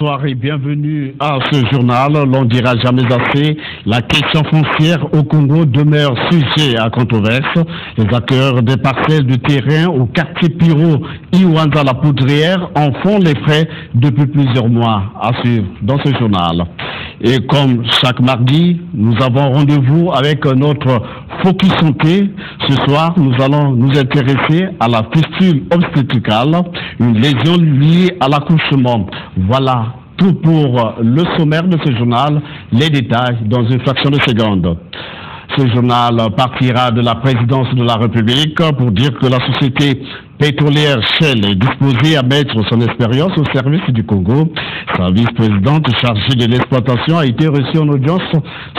bonsoir et bienvenue à ce journal. L'on dira jamais assez. La question foncière au Congo demeure sujet à controverse. Les acteurs des parcelles de terrain au quartier Piro, Iwanza la Poudrière en font les frais depuis plusieurs mois. À suivre dans ce journal. Et comme chaque mardi, nous avons rendez-vous avec notre Focus Santé. Ce soir, nous allons nous intéresser à la fistule obstétricale, une lésion liée à l'accouchement. Voilà tout pour le sommaire de ce journal. Les détails dans une fraction de seconde. Ce journal partira de la présidence de la République pour dire que la société pétrolière Shell est disposée à mettre son expérience au service du Congo. Sa vice-présidente chargée de l'exploitation a été reçue en audience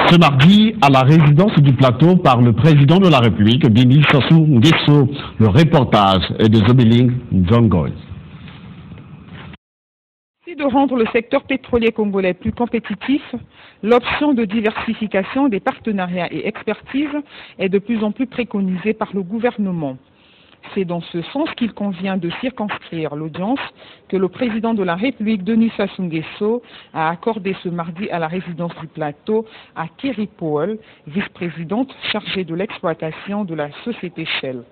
ce mardi à la résidence du plateau par le président de la République, Denis Sassou Nguesso. Le reportage est de Zobiling Zongoy. De rendre le secteur pétrolier congolais plus compétitif, l'option de diversification des partenariats et expertises est de plus en plus préconisée par le gouvernement. C'est dans ce sens qu'il convient de circonscrire l'audience que le président de la République, Denis Sassou Nguesso, a accordé ce mardi à la résidence du plateau à Kerry Powell, vice-présidente chargée de l'exploitation de la société Shell.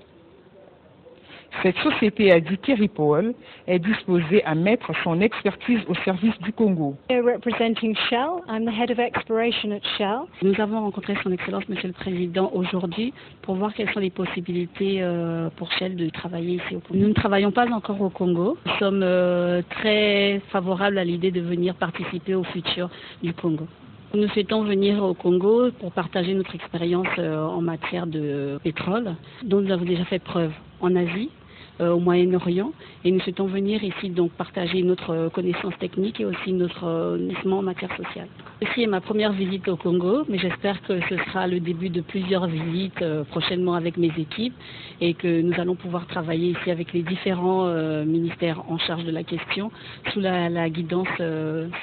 Cette société, a dit Kerry Powell, est disposée à mettre son expertise au service du Congo. Representing Shell, I'm the head of exploration at Shell. Nous avons rencontré son Excellence, Monsieur le Président, aujourd'hui pour voir quelles sont les possibilités pour Shell de travailler ici au Congo. Nous ne travaillons pas encore au Congo. Nous sommes très favorables à l'idée de venir participer au futur du Congo. Nous souhaitons venir au Congo pour partager notre expérience en matière de pétrole, dont nous avons déjà fait preuve en Asie, au Moyen-Orient, et nous souhaitons venir ici donc partager notre connaissance technique et aussi notre connaissement en matière sociale. Ceci est ma première visite au Congo, mais j'espère que ce sera le début de plusieurs visites prochainement avec mes équipes et que nous allons pouvoir travailler ici avec les différents ministères en charge de la question sous la guidance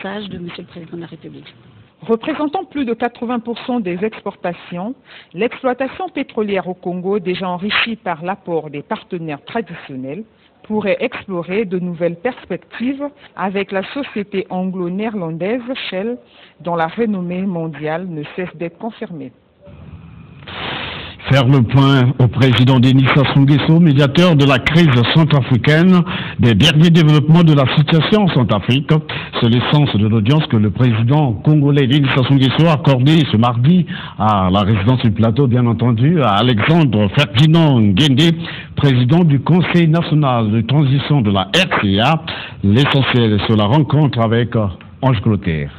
sage de Monsieur le Président de la République. Représentant plus de 80% des exportations, l'exploitation pétrolière au Congo, déjà enrichie par l'apport des partenaires traditionnels, pourrait explorer de nouvelles perspectives avec la société anglo-néerlandaise Shell, dont la renommée mondiale ne cesse d'être confirmée. Faire le point au président Denis Sassou Nguesso, médiateur de la crise centrafricaine, des derniers développements de la situation en Centrafrique. C'est le sens de l'audience que le président congolais Denis Sassou Nguesso a accordé ce mardi à la résidence du plateau, bien entendu, à Alexandre Ferdinand Nguende, président du Conseil national de transition de la RCA. L'essentiel sur la rencontre avec Ange Clotaire.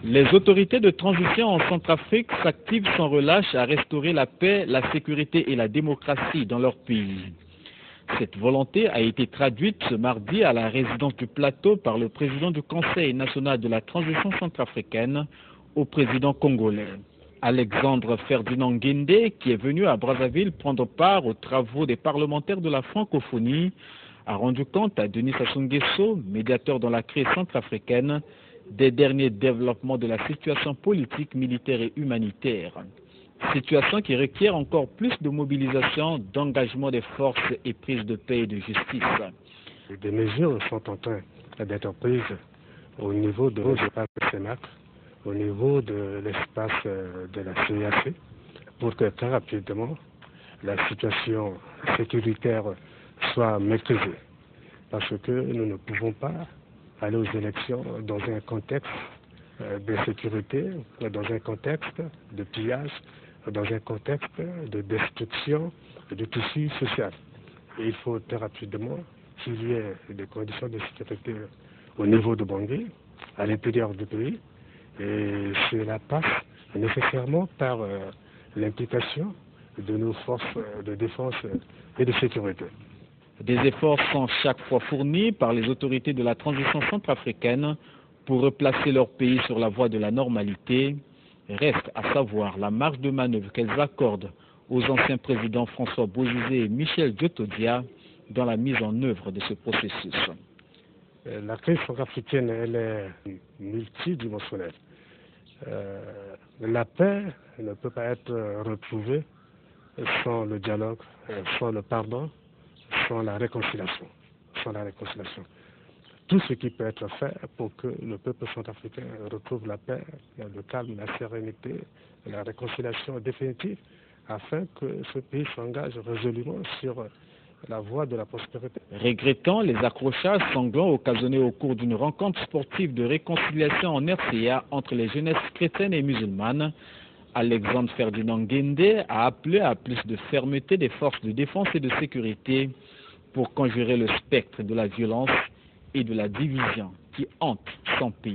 Les autorités de transition en Centrafrique s'activent sans relâche à restaurer la paix, la sécurité et la démocratie dans leur pays. Cette volonté a été traduite ce mardi à la résidence du plateau par le président du Conseil national de la transition centrafricaine au président congolais. Alexandre Ferdinand Nguende, qui est venu à Brazzaville prendre part aux travaux des parlementaires de la francophonie, a rendu compte à Denis Sassou Nguesso, médiateur dans la crise centrafricaine, des derniers développements de la situation politique, militaire et humanitaire. Situation qui requiert encore plus de mobilisation, d'engagement des forces et prise de paix et de justice. Des mesures sont en train d'être prises au niveau de l'espace CEMAC, au niveau de l'espace de la CAC, pour que très rapidement la situation sécuritaire soit maîtrisée. Parce que nous ne pouvons pas aller aux élections dans un contexte d'insécurité, dans un contexte de pillage, dans un contexte de destruction du tissu social. Et il faut très rapidement qu'il y ait des conditions de sécurité au niveau de Bangui, à l'intérieur du pays, et cela passe nécessairement par l'implication de nos forces de défense et de sécurité. Des efforts sont chaque fois fournis par les autorités de la transition centrafricaine pour replacer leur pays sur la voie de la normalité. Reste à savoir la marge de manœuvre qu'elles accordent aux anciens présidents François Bozizé et Michel Djotodia dans la mise en œuvre de ce processus. La crise centrafricaine, elle est multidimensionnelle. La paix ne peut pas être retrouvée sans le dialogue, sans le pardon, sans la réconciliation. tout ce qui peut être fait pour que le peuple centrafricain retrouve la paix, le calme, la sérénité, la réconciliation définitive, afin que ce pays s'engage résolument sur la voie de la prospérité. Regrettant les accrochages sanglants occasionnés au cours d'une rencontre sportive de réconciliation en RCA entre les jeunesses chrétiennes et musulmanes, Alexandre Ferdinand Nguende a appelé à plus de fermeté des forces de défense et de sécurité pour conjurer le spectre de la violence et de la division qui hante son pays.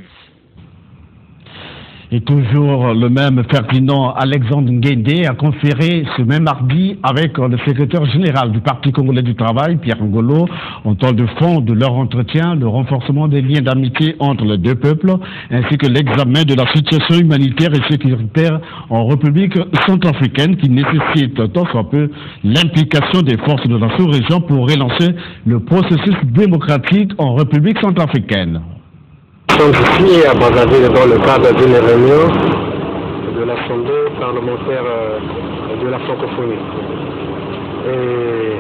Et toujours le même Ferdinand Alexandre Nguende a conféré ce même mardi avec le secrétaire général du Parti congolais du travail, Pierre Ngolo, en temps de fond de leur entretien, le renforcement des liens d'amitié entre les deux peuples, ainsi que l'examen de la situation humanitaire et sécuritaire en République centrafricaine qui nécessite tant soit peu l'implication des forces de la sous-région pour relancer le processus démocratique en République centrafricaine. Nous sommes ici à Brazzaville dans le cadre d'une réunion de l'Assemblée parlementaire de la francophonie. Et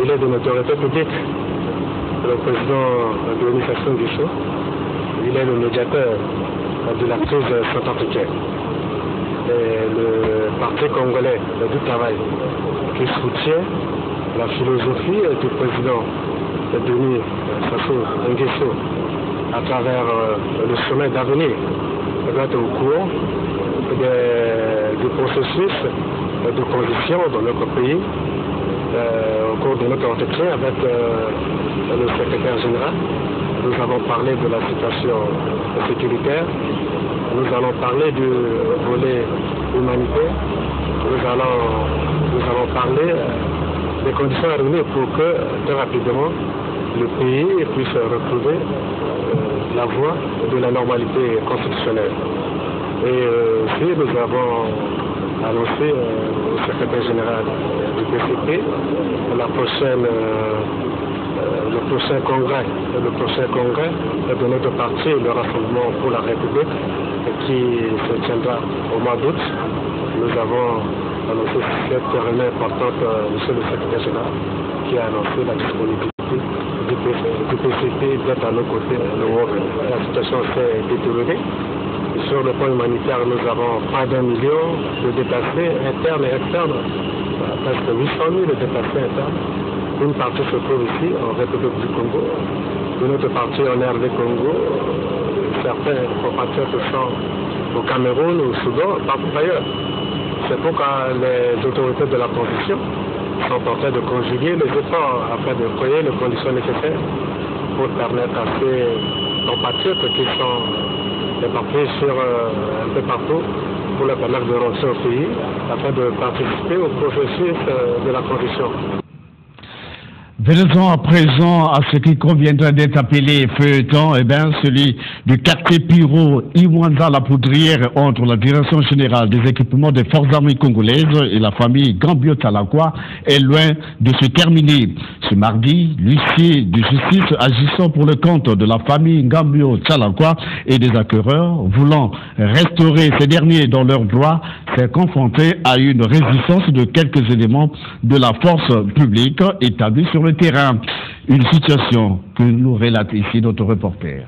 il est de notoriété publique, le président de l'administration du show, il est le médiateur de la crise centrafricaine. Et le Parti congolais du travail qui soutient la philosophie du président Denis Sassou Nguesso à travers le sommet d'avenir, doit être au cours du processus de transition dans notre pays, au cours de notre entretien avec le secrétaire général. Nous avons parlé de la situation sécuritaire, nous allons parler du volet humanitaire, nous allons parler des conditions à réunir pour que très rapidement le pays puisse retrouver la voie de la normalité constitutionnelle. Et aussi nous avons annoncé au secrétaire général du PCP le prochain congrès de notre parti, le Rassemblement pour la République, qui se tiendra au mois d'août. Nous avons annoncé cette réunion importante, monsieur le secrétaire général, qui a annoncé la disponibilité du PCP d'être à nos côtés. La situation s'est détériorée. Sur le plan humanitaire, nous avons pas d'1 million de déplacés internes et externes, presque 800 000 déplacés internes. Une partie se trouve ici, en République du Congo. Une autre partie en RD Congo. Certains compatriotes sont au Cameroun, au Soudan, partout ailleurs. C'est pourquoi les autorités de la transition sont en train de conjuguer les efforts afin de créer les conditions nécessaires pour permettre à ces compatriotes qui sont éparpillés un peu partout, pour leur permettre de rentrer au pays afin de participer au processus de la transition. Venons à présent à ce qui conviendrait d'être appelé feuilleton, celui du quartier Piro Iwanza la Poudrière entre la direction générale des équipements des forces armées congolaises et la famille Gambio-Talakwa est loin de se terminer. Ce mardi, l'huissier de justice agissant pour le compte de la famille Gambio-Talakwa et des acquéreurs voulant restaurer ces derniers dans leurs droits s'est confronté à une résistance de quelques éléments de la force publique établie sur le terrain. Une situation que nous relate ici notre reporter.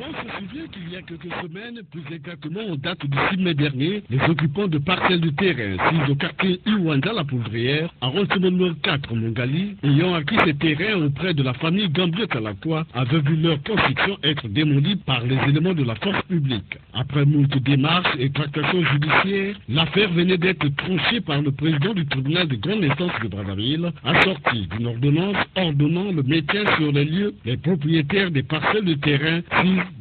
On se souvient qu'il y a quelques semaines, plus exactement en date du 6 mai dernier, les occupants de parcelles de terrain situées au quartier Iwanza la Poudrière, arrondissement numéro 4 Mongali, ayant acquis ces terrains auprès de la famille Gambio-Talakwa, avaient vu leur construction être démolie par les éléments de la force publique. Après moult démarches et tractations judiciaires, l'affaire venait d'être tranchée par le président du tribunal de grande instance de Brazzaville, assorti d'une ordonnance ordonnant le maintien sur les lieux des propriétaires des parcelles de terrain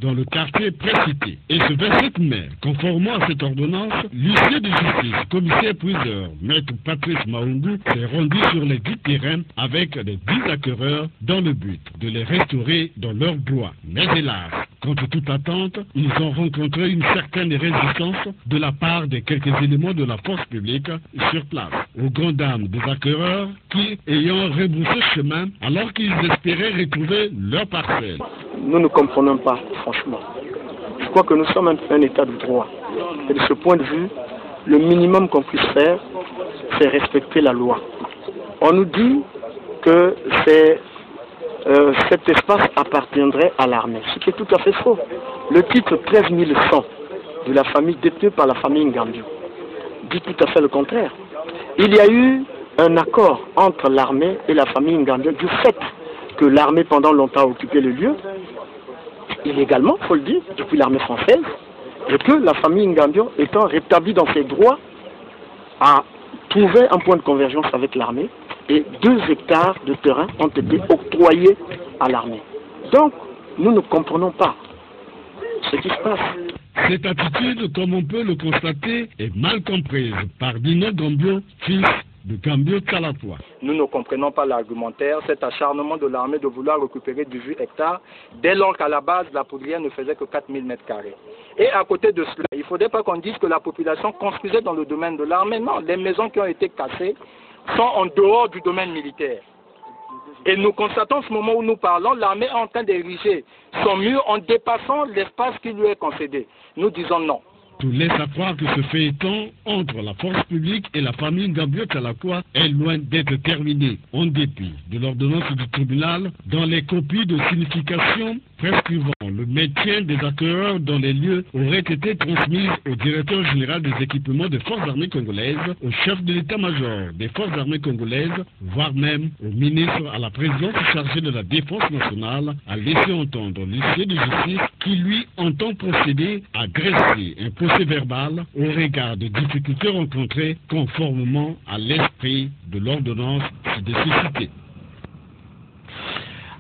dans le quartier précité. Et ce 27 mai, conformément à cette ordonnance, l'huissier de justice, commissaire-priseur, maître Patrice Maungu, s'est rendu sur les 10 terrains avec les 10 acquéreurs dans le but de les restaurer dans leurs droits. Mais hélas, contre toute attente, ils ont rencontré une certaine résistance de la part de quelques éléments de la force publique sur place, aux grandes dames des acquéreurs qui, ayant rebroussé chemin, alors qu'ils espéraient retrouver leur parcelle. Nous ne comprenons pas, franchement. Je crois que nous sommes un état de droit. Et de ce point de vue, le minimum qu'on puisse faire, c'est respecter la loi. On nous dit que c'est cet espace appartiendrait à l'armée, ce qui est tout à fait faux. Le titre 13100 de la famille détenue par la famille Ngambio dit tout à fait le contraire. Il y a eu un accord entre l'armée et la famille Ngambio du fait que l'armée pendant longtemps a occupé le lieu, illégalement, il faut le dire, depuis l'armée française, et que la famille Ngambio étant rétablie dans ses droits a trouvé un point de convergence avec l'armée et 2 hectares de terrain ont été octroyés à l'armée. Donc, nous ne comprenons pas ce qui se passe. Cette attitude, comme on peut le constater, est mal comprise par Dino Gambio, fils de Gambio Kalapwa. Nous ne comprenons pas l'argumentaire, cet acharnement de l'armée de vouloir récupérer 18 hectares, dès lors qu'à la base, la poudrière ne faisait que 4000 m². Et à côté de cela, il ne faudrait pas qu'on dise que la population construisait dans le domaine de l'armée. Non, les maisons qui ont été cassées sont en dehors du domaine militaire. Et nous constatons en ce moment où nous parlons, l'armée est en train d'ériger son mur en dépassant l'espace qui lui est concédé. Nous disons non. Tout laisse à croire que ce feuilleton entre la force publique et la famille Gambio Kalapwa est loin d'être terminé, en dépit de l'ordonnance du tribunal dans les copies de signification prescrivant le maintien des acquéreurs dans les lieux auraient été transmises au directeur général des équipements des forces armées congolaises, au chef de l'état-major des forces armées congolaises, voire même au ministre à la présidence chargée de la défense nationale, a laissé entendre l'huissier de justice qui lui entend procéder à dresser un procès verbal au regard des difficultés rencontrées conformément à l'esprit de l'ordonnance ci-dessus citée.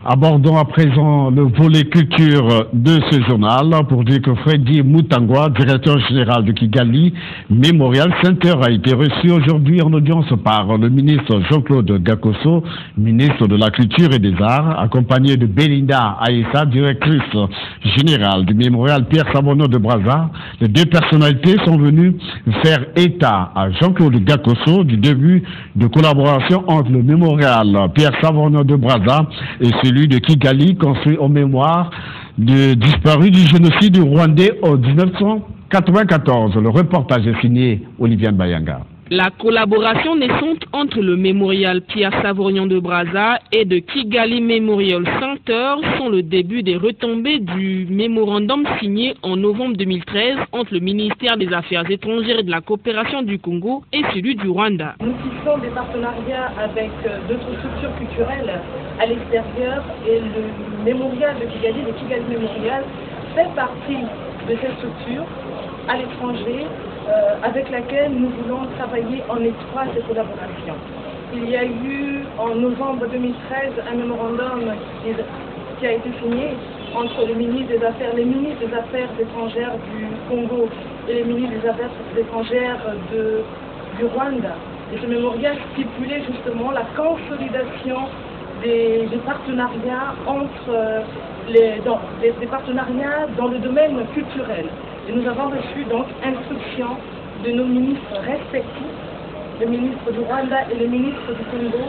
Abordons à présent le volet culture de ce journal pour dire que Freddy Mutangwa, directeur général de Kigali Memorial Center, a été reçu aujourd'hui en audience par le ministre Jean-Claude Gakoso, ministre de la Culture et des Arts, accompagné de Belinda Aïssa, directrice générale du Mémorial Pierre Savonneau de Brazza. Les 2 personnalités sont venues faire état à Jean-Claude Gakoso du début de collaboration entre le Mémorial Pierre Savonneau de Brazza et celui de Kigali, construit en mémoire de disparus du génocide rwandais en 1994. Le reportage est signé Olivier Bayanga. La collaboration naissante entre le Mémorial Pierre Savonneau de Brazza et de Kigali Memorial Center sont le début des retombées du mémorandum signé en novembre 2013 entre le ministère des Affaires étrangères et de la coopération du Congo et celui du Rwanda. Nous tissons des partenariats avec d'autres structures culturelles à l'extérieur et le Mémorial de Kigali, le Kigali Memorial, fait partie de cette structure à l'étranger avec laquelle nous voulons travailler en étroite collaboration. Il y a eu en novembre 2013 un mémorandum qui a été signé entre les ministres des Affaires étrangères du Congo et les ministres des Affaires étrangères du Rwanda. Et ce mémorial stipulait justement la consolidation des partenariats entre des partenariats dans le domaine culturel. Et nous avons reçu donc instruction de nos ministres respectifs, le ministre du Rwanda et le ministre du Congo,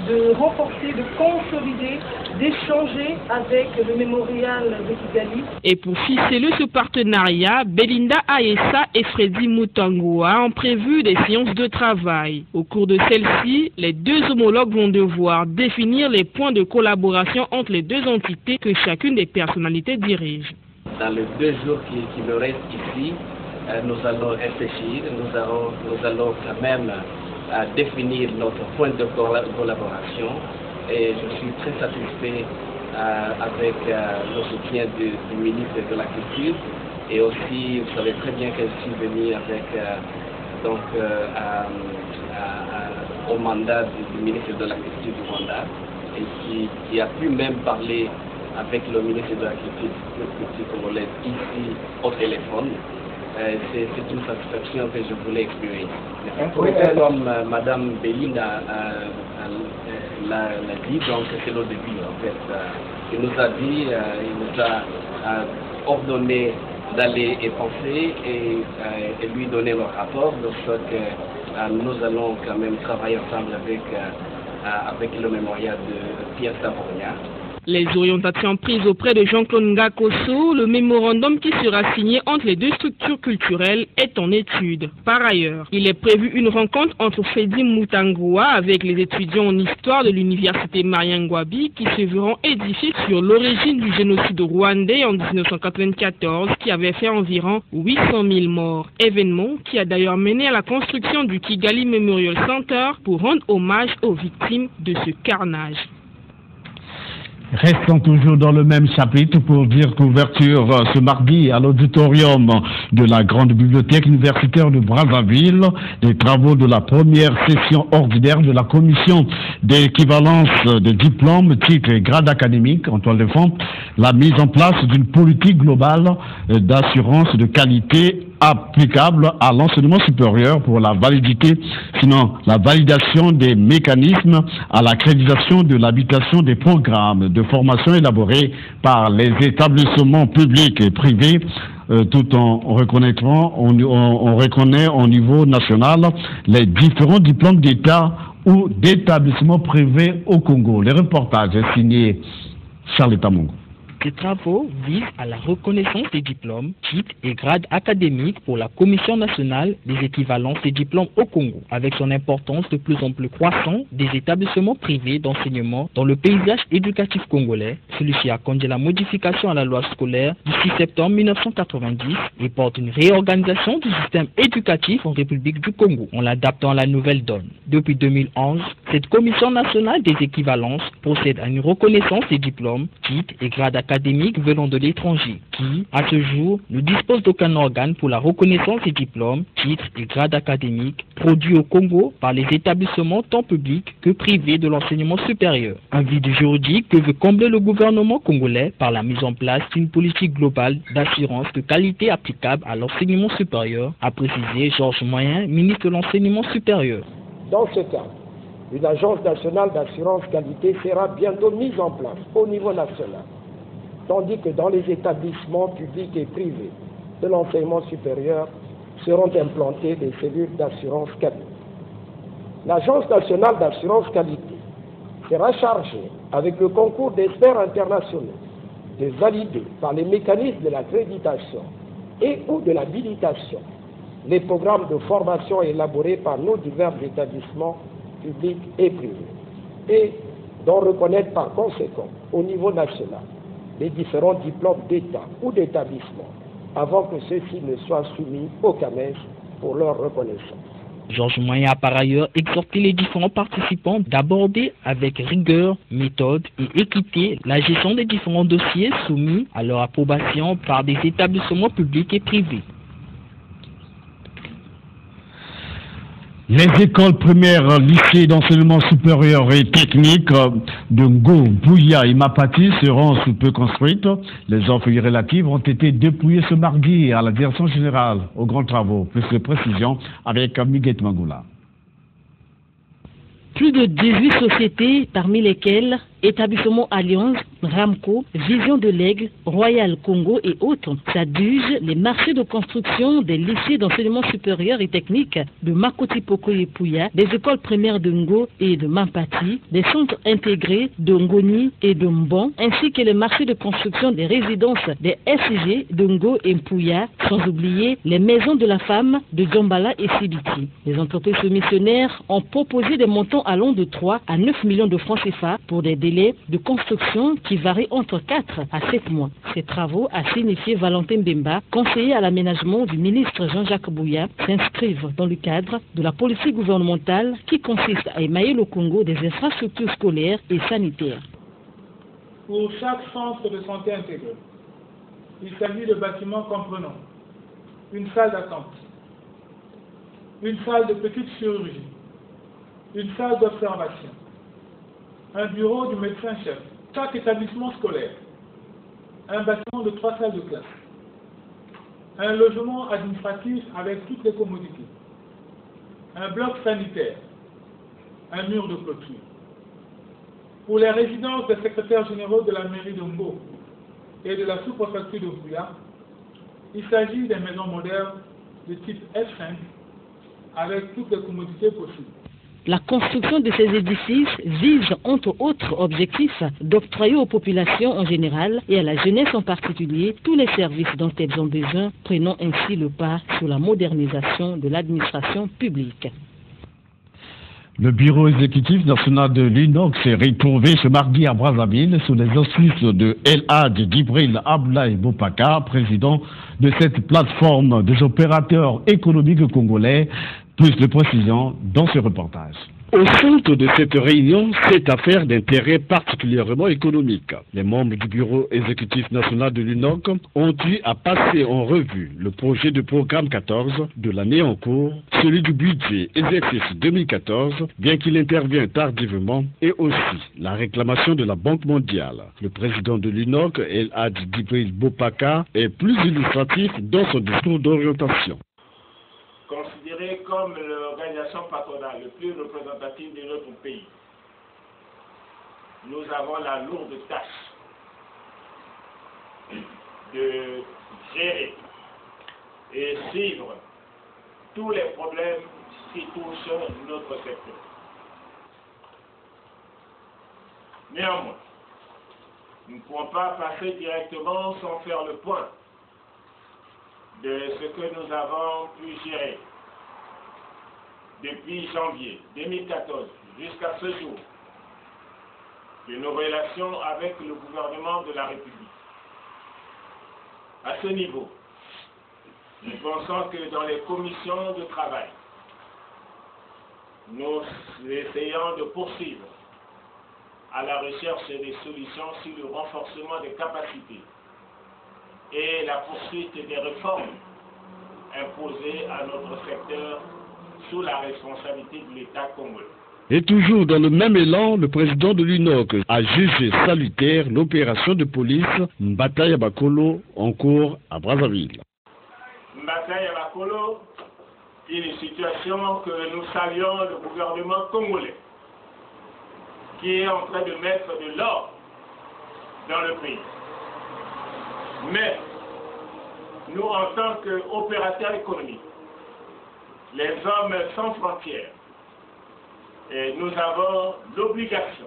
de renforcer, de consolider, d'échanger avec le mémorial de Kigali. Et pour ficeler ce partenariat, Belinda Aïssa et Freddy Mutangwa ont prévu des séances de travail. Au cours de celles-ci, les 2 homologues vont devoir définir les points de collaboration entre les 2 entités que chacune des personnalités dirige. Dans les 2 jours qui me restent ici, nous allons réfléchir, nous allons quand même définir notre point de collaboration et je suis très satisfait avec le soutien du ministre de la Culture et aussi vous savez très bien que je suis venu avec au mandat du ministre de la Culture du Rwanda et qui a pu même parler avec le ministre de la Culture congolaise ici au téléphone. C'est une satisfaction que je voulais exprimer. Comme Madame Belinda l'a dit, donc c'est le début en fait. Il nous a ordonné d'aller et penser et lui donner le rapport, de sorte que nous allons quand même travailler ensemble avec le mémorial de Pierre Savonneau. Les orientations prises auprès de Jean-Claude Ngakoso, le mémorandum qui sera signé entre les deux structures culturelles est en étude. Par ailleurs, il est prévu une rencontre entre Fedi Mutangoa avec les étudiants en histoire de l'université Mariangwabi qui se verront édifiés sur l'origine du génocide rwandais en 1994 qui avait fait environ 800 000 morts. Événement qui a d'ailleurs mené à la construction du Kigali Memorial Center pour rendre hommage aux victimes de ce carnage. Restons toujours dans le même chapitre pour dire qu'ouverture ce mardi à l'auditorium de la grande bibliothèque universitaire de Brazzaville des travaux de la première session ordinaire de la commission d'équivalence des diplômes, titres et grades académiques en toile de fond, la mise en place d'une politique globale d'assurance de qualité applicable à l'enseignement supérieur pour la validité, sinon la validation des mécanismes à l'accréditation de l'habitation des programmes de formation élaborés par les établissements publics et privés, tout en reconnaissant, on reconnaît au niveau national les différents diplômes d'État ou d'établissements privés au Congo. Le reportage est signé Charles Tamongo. Ces travaux visent à la reconnaissance des diplômes, titres et grades académiques pour la Commission nationale des équivalences des diplômes au Congo, avec son importance de plus en plus croissante des établissements privés d'enseignement dans le paysage éducatif congolais. Celui-ci a conduit la modification à la loi scolaire du 6 septembre 1990 et porte une réorganisation du système éducatif en République du Congo en l'adaptant à la nouvelle donne. Depuis 2011, cette Commission nationale des équivalences procède à une reconnaissance des diplômes, titres et grades académiques venant de l'étranger, qui, à ce jour, ne dispose d'aucun organe pour la reconnaissance des diplômes, titres et grades académiques produits au Congo par les établissements tant publics que privés de l'enseignement supérieur. Un vide juridique que veut combler le gouvernement congolais par la mise en place d'une politique globale d'assurance de qualité applicable à l'enseignement supérieur, a précisé Georges Moyen, ministre de l'enseignement supérieur. Dans ce cas, une agence nationale d'assurance qualité sera bientôt mise en place au niveau national, tandis que dans les établissements publics et privés de l'enseignement supérieur seront implantées des cellules d'assurance qualité. L'Agence nationale d'assurance qualité sera chargée, avec le concours d'experts internationaux, de valider par les mécanismes de l'accréditation et ou de l'habilitation les programmes de formation élaborés par nos divers établissements publics et privés et d'en reconnaître par conséquent au niveau national les différents diplômes d'État ou d'établissement avant que ceux-ci ne soient soumis au CAMES pour leur reconnaissance. Georges Moyen a par ailleurs exhorté les différents participants d'aborder avec rigueur, méthode et équité la gestion des différents dossiers soumis à leur approbation par des établissements publics et privés. Les écoles primaires, lycées d'enseignement supérieur et technique de Ngo, Bouya et Mapati seront sous peu construites. Les offres relatives ont été dépouillées ce mardi à la direction générale aux grands travaux. Plus de précision avec Miguel Mangoula. Plus de 18 sociétés, parmi lesquelles Établissement Alliance, Ramco, Vision de l'Aigle, Royal Congo et autres, s'adjugent les marchés de construction des lycées d'enseignement supérieur et technique de Makoti Poko et Pouya, des écoles primaires de Ngo et de Mampati, des centres intégrés de Ngoni et de Mbon, ainsi que les marchés de construction des résidences des SG de Ngo et Pouya, sans oublier les maisons de la femme de Djombala et Sibiti. Les entreprises soumissionnaires ont proposé des montants allant de 3 à 9 millions de francs CFA pour des délais de construction qui varient entre 4 à 7 mois. Ces travaux, a signifié Valentin Bemba, conseiller à l'aménagement du ministre Jean-Jacques Bouya, s'inscrivent dans le cadre de la politique gouvernementale qui consiste à émailler le Congo des infrastructures scolaires et sanitaires. Pour chaque centre de santé intégré, il s'agit de bâtiments comprenant une salle d'attente, une salle de petite chirurgie, une salle d'observation, un bureau du médecin-chef, chaque établissement scolaire, un bâtiment de 3 salles de classe, un logement administratif avec toutes les commodités, un bloc sanitaire, un mur de clôture. Pour les résidences des secrétaires généraux de la mairie de Ngo et de la sous-préfecture de Bouya, il s'agit des maisons modernes de type F5 avec toutes les commodités possibles. La construction de ces édifices vise, entre autres objectifs, d'octroyer aux populations en général et à la jeunesse en particulier tous les services dont elles ont besoin, prenant ainsi le pas sur la modernisation de l'administration publique. Le bureau exécutif national de l'UNOC s'est retrouvé ce mardi à Brazzaville sous les auspices de El Hadj Djibril Abdoulaye Bopaka, président de cette plateforme des opérateurs économiques congolais. Plus de précisions dans ce reportage. Au centre de cette réunion, cette affaire d'intérêt particulièrement économique. Les membres du bureau exécutif national de l'UNOC ont eu à passer en revue le projet de programme 14 de l'année en cours, celui du budget exercice 2014, bien qu'il intervienne tardivement, et aussi la réclamation de la Banque mondiale. Le président de l'UNOC, El Hadj Djibril Bopaka, est plus illustratif dans son discours d'orientation. Considéré comme l'organisation patronale le plus représentative de notre pays, nous avons la lourde tâche de gérer et suivre tous les problèmes qui touchent notre secteur. Néanmoins, nous ne pouvons pas passer directement sans faire le point de ce que nous avons pu gérer depuis janvier 2014 jusqu'à ce jour, de nos relations avec le gouvernement de la République. À ce niveau, nous pensons que dans les commissions de travail, nous essayons de poursuivre à la recherche des solutions sur le renforcement des capacités et la poursuite des réformes imposées à notre secteur sous la responsabilité de l'État congolais. Et toujours dans le même élan, le président de l'UNOC a jugé salutaire l'opération de police Mbata Bakolo en cours à Brazzaville. Mbata Bakolo, une situation que nous saluons le gouvernement congolais, qui est en train de mettre de l'ordre dans le pays. Mais nous, en tant qu'opérateurs économiques, les hommes sans frontières, nous avons l'obligation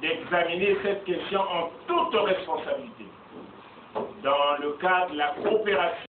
d'examiner cette question en toute responsabilité dans le cadre de la coopération